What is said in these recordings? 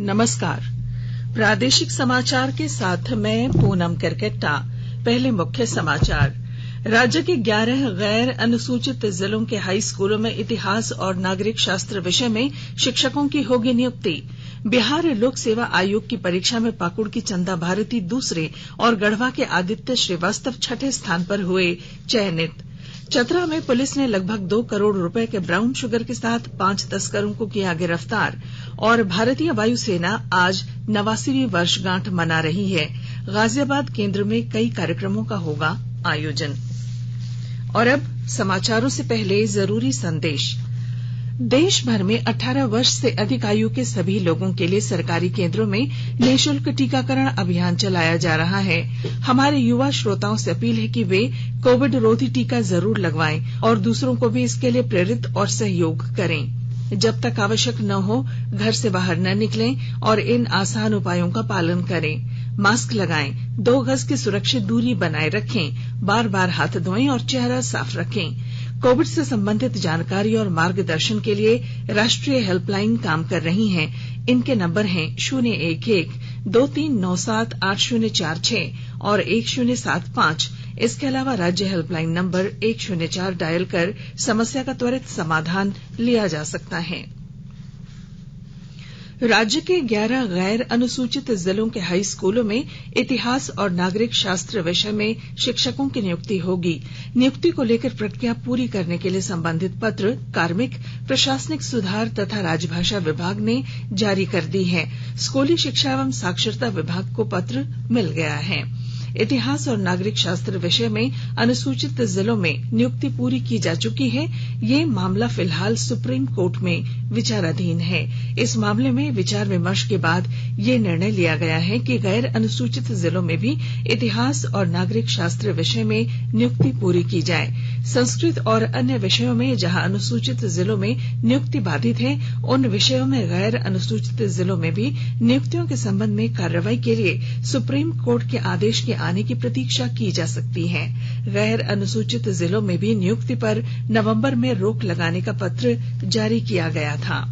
नमस्कार। प्रादेशिक समाचार के साथ मैं पूनम करकेट्टा। पहले मुख्य समाचार। राज्य के 11 गैर अनुसूचित जिलों के हाई स्कूलों में इतिहास और नागरिक शास्त्र विषय में शिक्षकों की होगी नियुक्ति। बिहार लोक सेवा आयोग की परीक्षा में पाकुड़ की चंदा भारती दूसरे और गढ़वा के आदित्य श्रीवास्तव छठे स्थान पर हुए चयनित। चतरा में पुलिस ने लगभग 2 करोड़ रुपए के ब्राउन शुगर के साथ 5 तस्करों को किया गिरफ्तार। और भारतीय वायुसेना आज 89वीं वर्षगांठ मना रही है। गाजियाबाद केंद्र में कई कार्यक्रमों का होगा आयोजन। और अब समाचारों से पहले जरूरी संदेश। देश भर में 18 वर्ष से अधिक आयु के सभी लोगों के लिए सरकारी केंद्रों में निःशुल्क टीकाकरण अभियान चलाया जा रहा है। हमारे युवा श्रोताओं से अपील है कि वे कोविड रोधी टीका जरूर लगवाएं और दूसरों को भी इसके लिए प्रेरित और सहयोग करें। जब तक आवश्यक न हो घर से बाहर न निकलें और इन आसान उपायों का पालन करें। मास्क लगाएं, 2 गज की सुरक्षित दूरी बनाए रखें, बार बार हाथ धोएं और चेहरा साफ रखें। कोविड से संबंधित जानकारी और मार्गदर्शन के लिए राष्ट्रीय हेल्पलाइन काम कर रही हैं। इनके नंबर हैं 011-2397-8046 और 1075। इसके अलावा राज्य हेल्पलाइन नंबर 104 डायल कर समस्या का त्वरित समाधान लिया जा सकता है। राज्य के 11 गैर अनुसूचित जिलों के हाई स्कूलों में इतिहास और नागरिक शास्त्र विषय में शिक्षकों की नियुक्ति होगी। नियुक्ति को लेकर प्रक्रिया पूरी करने के लिए संबंधित पत्र कार्मिक, प्रशासनिक सुधार तथा राजभाषा विभाग ने जारी कर दी है। स्कूली शिक्षा एवं साक्षरता विभाग को पत्र मिल गया है। इतिहास और नागरिक शास्त्र विषय में अनुसूचित जिलों में नियुक्ति पूरी की जा चुकी है। ये मामला फिलहाल सुप्रीम कोर्ट में विचाराधीन है। इस मामले में विचार विमर्श के बाद ये निर्णय लिया गया है कि गैर अनुसूचित जिलों में भी इतिहास और नागरिक शास्त्र विषय में नियुक्ति पूरी की जाए। संस्कृत और अन्य विषयों में जहां अनुसूचित जिलों में नियुक्ति बाधित है, उन विषयों में गैर अनुसूचित जिलों में भी नियुक्तियों के संबंध में कार्रवाई के लिए सुप्रीम कोर्ट के आदेश के आने की प्रतीक्षा की जा सकती है। गैर अनुसूचित जिलों में भी नियुक्ति पर नवंबर में रोक लगाने का पत्र जारी किया गया था।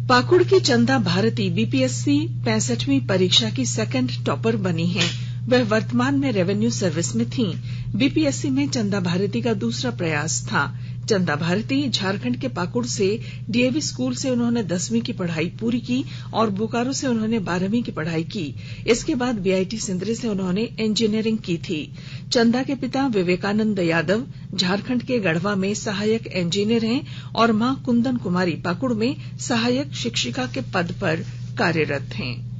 पाकुड़ की चंदा भारती बीपीएससी 65वीं परीक्षा की सेकंड टॉपर बनी है। वह वर्तमान में रेवेन्यू सर्विस में थीं। बीपीएससी में चंदा भारती का दूसरा प्रयास था। चंदा भारती झारखंड के पाकुड़ से डीएवी स्कूल से उन्होंने 10वीं की पढ़ाई पूरी की और बोकारो से उन्होंने 12वीं की पढ़ाई की। इसके बाद बीआईटी सिंदरी से उन्होंने इंजीनियरिंग की थी। चंदा के पिता विवेकानंद यादव झारखंड के गढ़वा में सहायक इंजीनियर हैं और मां कुंदन कुमारी पाकुड़ में सहायक शिक्षिका के पद पर कार्यरत हैं।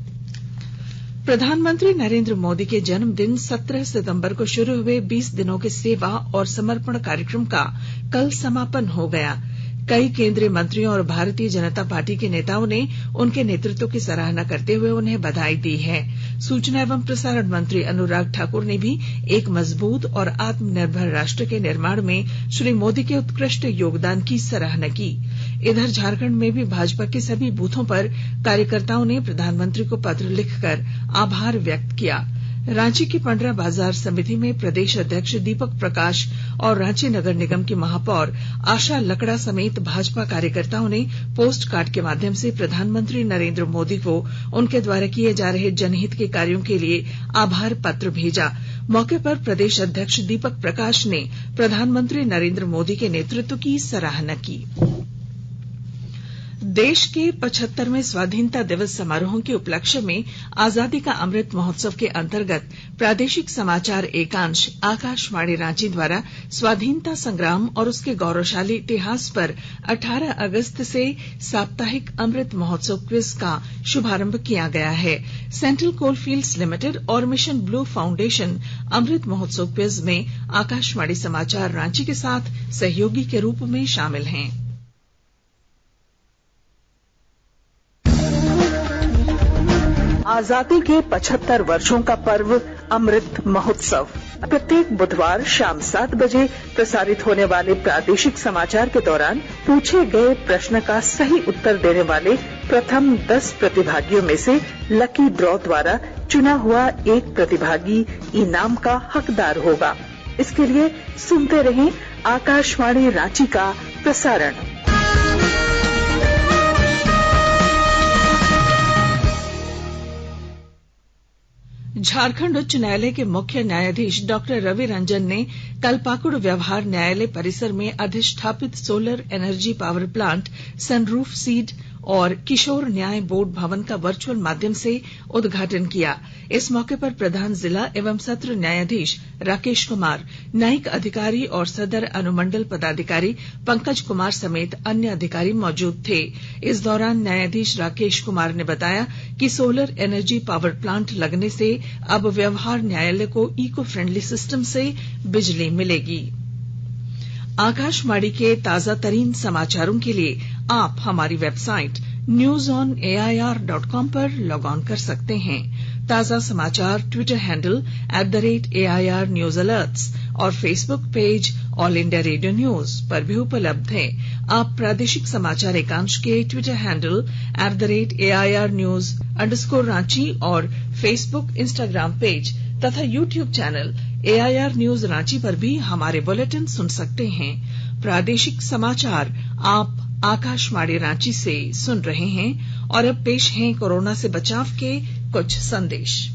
प्रधानमंत्री नरेंद्र मोदी के जन्मदिन 17 सितंबर को शुरू हुए 20 दिनों के सेवा और समर्पण कार्यक्रम का कल समापन हो गया। कई केंद्रीय मंत्रियों और भारतीय जनता पार्टी के नेताओं ने उनके नेतृत्व की सराहना करते हुए उन्हें बधाई दी है। सूचना एवं प्रसारण मंत्री अनुराग ठाकुर ने भी एक मजबूत और आत्मनिर्भर राष्ट्र के निर्माण में श्री मोदी के उत्कृष्ट योगदान की सराहना की। इधर झारखंड में भी भाजपा के सभी बूथों पर कार्यकर्ताओं ने प्रधानमंत्री को पत्र लिखकर आभार व्यक्त किया। रांची की पंडरा बाजार समिति में प्रदेश अध्यक्ष दीपक प्रकाश और रांची नगर निगम की महापौर आशा लकड़ा समेत भाजपा कार्यकर्ताओं ने पोस्ट कार्ड के माध्यम से प्रधानमंत्री नरेंद्र मोदी को उनके द्वारा किए जा रहे जनहित के कार्यों के लिए आभार पत्र भेजा। मौके पर प्रदेश अध्यक्ष दीपक प्रकाश ने प्रधानमंत्री नरेंद्र मोदी के नेतृत्व की सराहना की। देश के 75वें स्वाधीनता दिवस समारोह के उपलक्ष्य में आजादी का अमृत महोत्सव के अंतर्गत प्रादेशिक समाचार एकांश आकाशवाणी रांची द्वारा स्वाधीनता संग्राम और उसके गौरवशाली इतिहास पर 18 अगस्त से साप्ताहिक अमृत महोत्सव क्विज का शुभारंभ किया गया है। सेंट्रल कोलफील्ड्स लिमिटेड और mission blue foundation Amrit Mahotsav quiz में आकाशवाणी समाचार रांची के साथ सहयोगी के रूप में शामिल हैं। आजादी के 75 वर्षों का पर्व अमृत महोत्सव प्रत्येक बुधवार शाम 7 बजे प्रसारित होने वाले प्रादेशिक समाचार के दौरान पूछे गए प्रश्न का सही उत्तर देने वाले प्रथम 10 प्रतिभागियों में से लकी ड्रॉ द्वारा चुना हुआ एक प्रतिभागी इनाम का हकदार होगा। इसके लिए सुनते रहें आकाशवाणी रांची का प्रसारण। झारखंड उच्च न्यायालय के मुख्य न्यायाधीश डॉक्टर रवि रंजन ने कल पाकुड़ व्यवहार न्यायालय परिसर में अधिष्ठापित सोलर एनर्जी पावर प्लांट सनरूफ सीड और किशोर न्याय बोर्ड भवन का वर्चुअल माध्यम से उद्घाटन किया। इस मौके पर प्रधान जिला एवं सत्र न्यायाधीश राकेश कुमार, न्यायिक अधिकारी और सदर अनुमंडल पदाधिकारी पंकज कुमार समेत अन्य अधिकारी मौजूद थे। इस दौरान न्यायाधीश राकेश कुमार ने बताया कि सोलर एनर्जी पावर प्लांट लगने से अब व्यवहार न्यायालय को इको फ्रेंडली सिस्टम से बिजली मिलेगी। आकाशवाणी के ताजा तरीन समाचारों के लिए आप हमारी वेबसाइट newsonair.com पर लॉग ऑन कर सकते हैं। ताजा समाचार Twitter handle @AIR News Alerts और Facebook page all India radio news पर भी उपलब्ध है। आप प्रादेशिक समाचार एकांश के ट्विटर हैंडल @AIR News _ और फेसबुक इंस्टाग्राम पेज तथा YouTube channel AIR news Ranchi पर भी हमारे बुलेटिन सुन सकते हैं। प्रादेशिक समाचार आप आकाशवाणी रांची से सुन रहे हैं और अब पेश हैं कोरोना से बचाव के कुछ संदेश।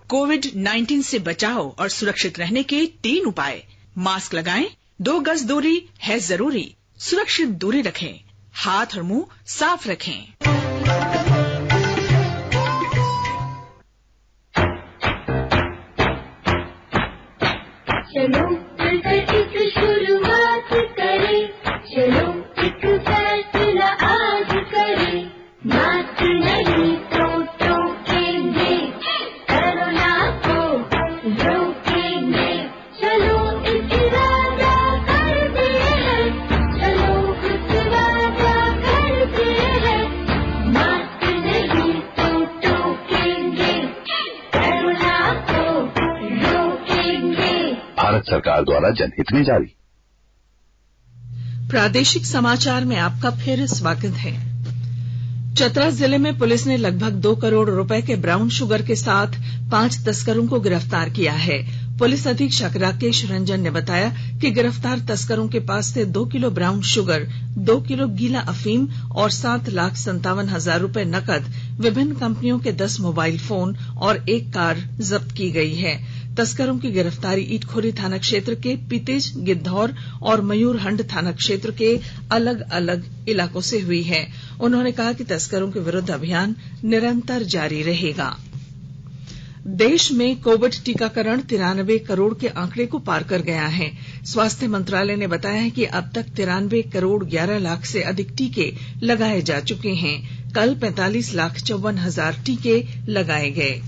कोविड-19 से बचाव और सुरक्षित रहने के 3 उपाय। मास्क लगाएं, 2 गज दूरी है जरूरी, सुरक्षित दूरी रखें, हाथ और मुंह साफ रखें। चलो मिलकर एक शुरुआत करें, चलो एक फैसला आज करें, मास्क नहीं तो टोकेंगे, कोरोना को रोकेंगे, चलो एक इरादा करते हैं, चलो कुछ वादा करते हैं, मास्क नहीं तो टोकेंगे, कोरोना को रोकेंगे। भारत सरकार द्वारा जनहित में जारी। प्रादेशिक समाचार में आपका फिर स्वागत है। चतरा जिले में पुलिस ने लगभग 2 करोड़ रुपए के ब्राउन शुगर के साथ 5 तस्करों को गिरफ्तार किया है। पुलिस अधीक्षक राकेश रंजन ने बताया कि गिरफ्तार तस्करों के पास से 2 किलो ब्राउन शुगर, 2 किलो गीला अफीम और 7,57,000 रुपए नकद, विभिन्न कंपनियों के 10 मोबाइल फोन और 1 कार जब्त की गई है। तस्करों की गिरफ्तारी ईटखोरी थाना क्षेत्र के पितेज, गिद्धौर और मयूरहंड थाना क्षेत्र के अलग अलग इलाकों से हुई है। उन्होंने कहा कि तस्करों के विरुद्ध अभियान निरंतर जारी रहेगा। देश में कोविड टीकाकरण 93 करोड़ के आंकड़े को पार कर गया है। स्वास्थ्य मंत्रालय ने बताया है कि अब तक 93 करोड़ 11 लाख से अधिक टीके लगाए जा चुके हैं। कल 45,54,000 टीके लगाए गए।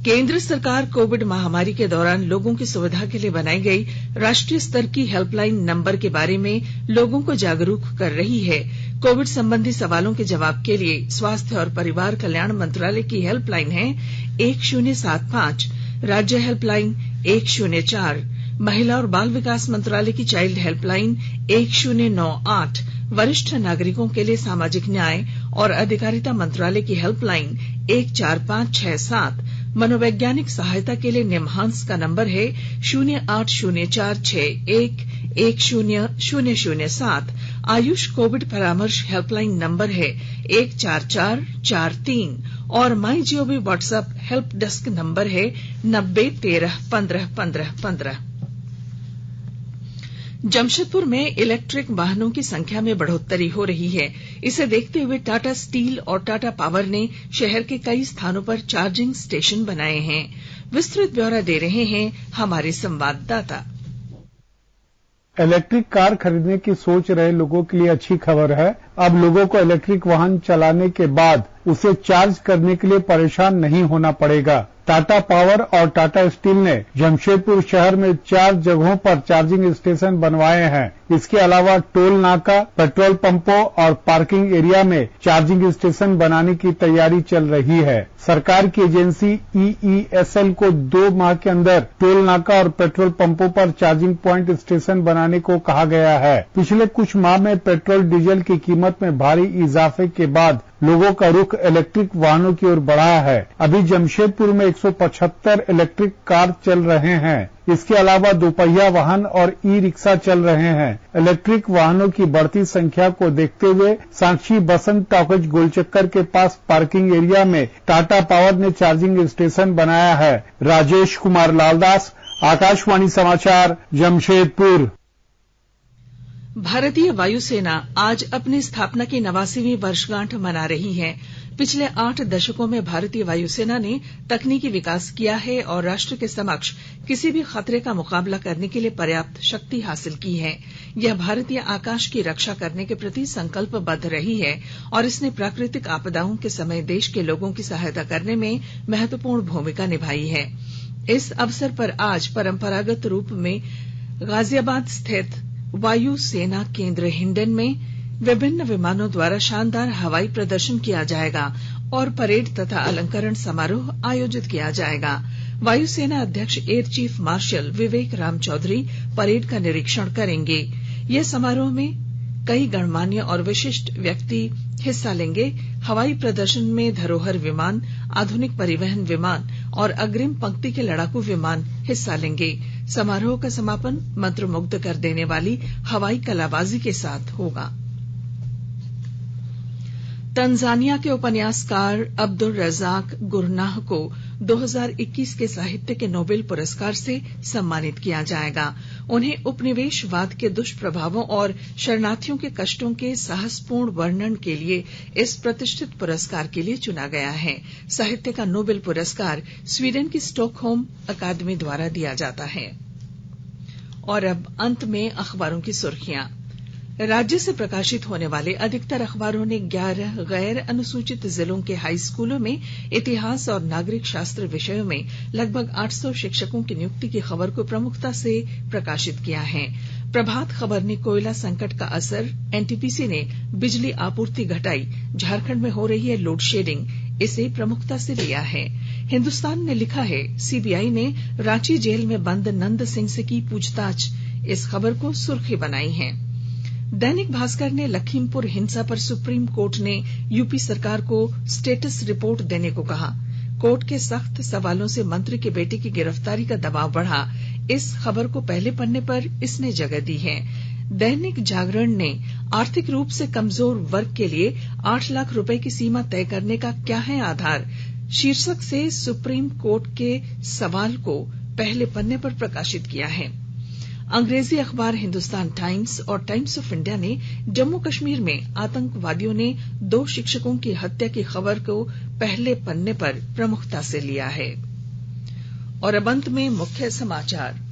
केंद्र सरकार कोविड महामारी के दौरान लोगों की सुविधा के लिए बनाई गई राष्ट्रीय स्तर की हेल्पलाइन नंबर के बारे में लोगों को जागरूक कर रही है। कोविड संबंधी सवालों के जवाब के लिए स्वास्थ्य और परिवार कल्याण मंत्रालय की हेल्पलाइन है 1075, राज्य हेल्पलाइन 104, महिला और बाल विकास मंत्रालय की चाइल्ड हेल्पलाइन 1098, वरिष्ठ नागरिकों के लिए सामाजिक न्याय और अधिकारिता मंत्रालय की हेल्पलाइन 14567, मनोवैज्ञानिक सहायता के लिए निमहांस का नंबर है 080461100007, आयुष कोविड परामर्श हेल्पलाइन नंबर है 14443 और my gov WhatsApp help desk number है 9013151515। जमशेदपुर में इलेक्ट्रिक वाहनों की संख्या में बढ़ोत्तरी हो रही है। इसे देखते हुए टाटा स्टील और टाटा पावर ने शहर के कई स्थानों पर चार्जिंग स्टेशन बनाए हैं। विस्तृत ब्यौरा दे रहे हैं हमारे संवाददाता। इलेक्ट्रिक कार खरीदने की सोच रहे लोगों के लिए अच्छी खबर है। अब लोगों को इलेक्ट्रिक वाहन चलाने के बाद उसे चार्ज करने के लिए परेशान नहीं होना पड़ेगा। टाटा पावर और टाटा स्टील ने जमशेदपुर शहर में 4 जगहों पर चार्जिंग स्टेशन बनवाए हैं। इसके अलावा टोल नाका, पेट्रोल पंपों और पार्किंग एरिया में चार्जिंग स्टेशन बनाने की तैयारी चल रही है। सरकार की एजेंसी EESL को 2 माह के अंदर टोल नाका और पेट्रोल पंपों पर चार्जिंग प्वाइंट स्टेशन बनाने को कहा गया है। पिछले कुछ माह में पेट्रोल डीजल की कीमत में भारी इजाफे के बाद लोगों का रुख इलेक्ट्रिक वाहनों की ओर बढ़ा है। अभी जमशेदपुर में 175 इलेक्ट्रिक कार चल रहे हैं। इसके अलावा दोपहिया वाहन और ई रिक्शा चल रहे हैं। इलेक्ट्रिक वाहनों की बढ़ती संख्या को देखते हुए साक्षी बसंत टॉकीज गोलचक्कर के पास पार्किंग एरिया में टाटा पावर ने चार्जिंग स्टेशन बनाया है। राजेश कुमार लालदास, आकाशवाणी समाचार, जमशेदपुर। भारतीय वायुसेना आज अपनी स्थापना की 89वीं वर्षगांठ मना रही है। पिछले 8 दशकों में भारतीय वायुसेना ने तकनीकी विकास किया है और राष्ट्र के समक्ष किसी भी खतरे का मुकाबला करने के लिए पर्याप्त शक्ति हासिल की है। यह भारतीय आकाश की रक्षा करने के प्रति संकल्पबद्ध रही है और इसने प्राकृतिक आपदाओं के समय देश के लोगों की सहायता करने में महत्वपूर्ण भूमिका निभाई है। इस अवसर पर आज परंपरागत रूप में गाजियाबाद स्थित वायु सेना केंद्र हिंडन में विभिन्न विमानों द्वारा शानदार हवाई प्रदर्शन किया जाएगा और परेड तथा अलंकरण समारोह आयोजित किया जाएगा। वायुसेना अध्यक्ष एयर चीफ मार्शल विवेक राम चौधरी परेड का निरीक्षण करेंगे। यह समारोह में कई गणमान्य और विशिष्ट व्यक्ति हिस्सा लेंगे। हवाई प्रदर्शन में धरोहर विमान, आधुनिक परिवहन विमान और अग्रिम पंक्ति के लड़ाकू विमान हिस्सा लेंगे। समारोह का समापन मंत्रमुग्ध कर देने वाली हवाई कलाबाजी के साथ होगा। तंजानिया के उपन्यासकार अब्दुल रजाक गुरनाह को 2021 के साहित्य के नोबेल पुरस्कार से सम्मानित किया जाएगा। उन्हें उपनिवेशवाद के दुष्प्रभावों और शरणार्थियों के कष्टों के साहसपूर्ण वर्णन के लिए इस प्रतिष्ठित पुरस्कार के लिए चुना गया है। साहित्य का नोबेल पुरस्कार स्वीडन की स्टॉकहोम अकादमी द्वारा दिया जाता है। और अब अंत में अखबारों की सुर्खियां। राज्य से प्रकाशित होने वाले अधिकतर अखबारों ने 11 गैर अनुसूचित जिलों के हाई स्कूलों में इतिहास और नागरिक शास्त्र विषयों में लगभग 800 शिक्षकों की नियुक्ति की खबर को प्रमुखता से प्रकाशित किया है। प्रभात खबर ने कोयला संकट का असर, एनटीपीसी ने बिजली आपूर्ति घटाई, झारखंड में हो रही है लोड शेडिंग, इसे प्रमुखता से लिया है। हिन्दुस्तान ने लिखा है सीबीआई ने रांची जेल में बंद नंद सिंह से की पूछताछ, इस खबर को सुर्खी बनाई है। दैनिक भास्कर ने लखीमपुर हिंसा पर सुप्रीम कोर्ट ने यूपी सरकार को स्टेटस रिपोर्ट देने को कहा। कोर्ट के सख्त सवालों से मंत्री के बेटे की गिरफ्तारी का दबाव बढ़ा, इस खबर को पहले पन्ने पर इसने जगह दी है। दैनिक जागरण ने आर्थिक रूप से कमजोर वर्ग के लिए 8 लाख रुपए की सीमा तय करने का क्या है आधार, शीर्षक से सुप्रीम कोर्ट के सवाल को पहले पन्ने पर प्रकाशित किया है। अंग्रेजी अखबार हिंदुस्तान टाइम्स और टाइम्स ऑफ इंडिया ने जम्मू कश्मीर में आतंकवादियों ने 2 शिक्षकों की हत्या की खबर को पहले पन्ने पर प्रमुखता से लिया है। और अब अंत में मुख्य समाचार।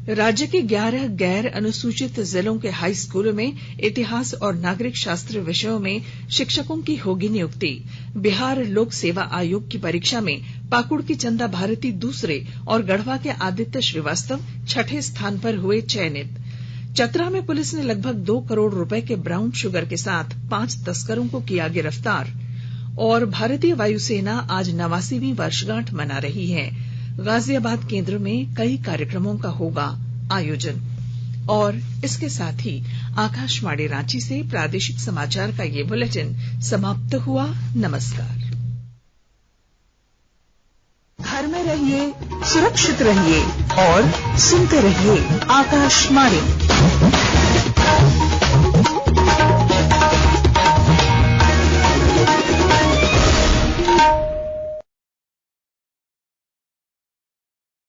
राज्य के 11 गैर अनुसूचित जिलों के हाई स्कूलों में इतिहास और नागरिक शास्त्र विषयों में शिक्षकों की होगी नियुक्ति। बिहार लोक सेवा आयोग की परीक्षा में पाकुड़ की चंदा भारती दूसरे और गढ़वा के आदित्य श्रीवास्तव छठे स्थान पर हुए चयनित। चतरा में पुलिस ने लगभग 2 करोड़ रुपए के ब्राउन शुगर के साथ 5 तस्करों को किया गिरफ्तार। और भारतीय वायुसेना आज 89वीं वर्षगांठ मना रही है। गाजियाबाद केंद्र में कई कार्यक्रमों का होगा आयोजन। और इसके साथ ही आकाशवाणी रांची से प्रादेशिक समाचार का ये बुलेटिन समाप्त हुआ। नमस्कार। घर में रहिए, सुरक्षित रहिए और सुनते रहिए आकाशवाणी।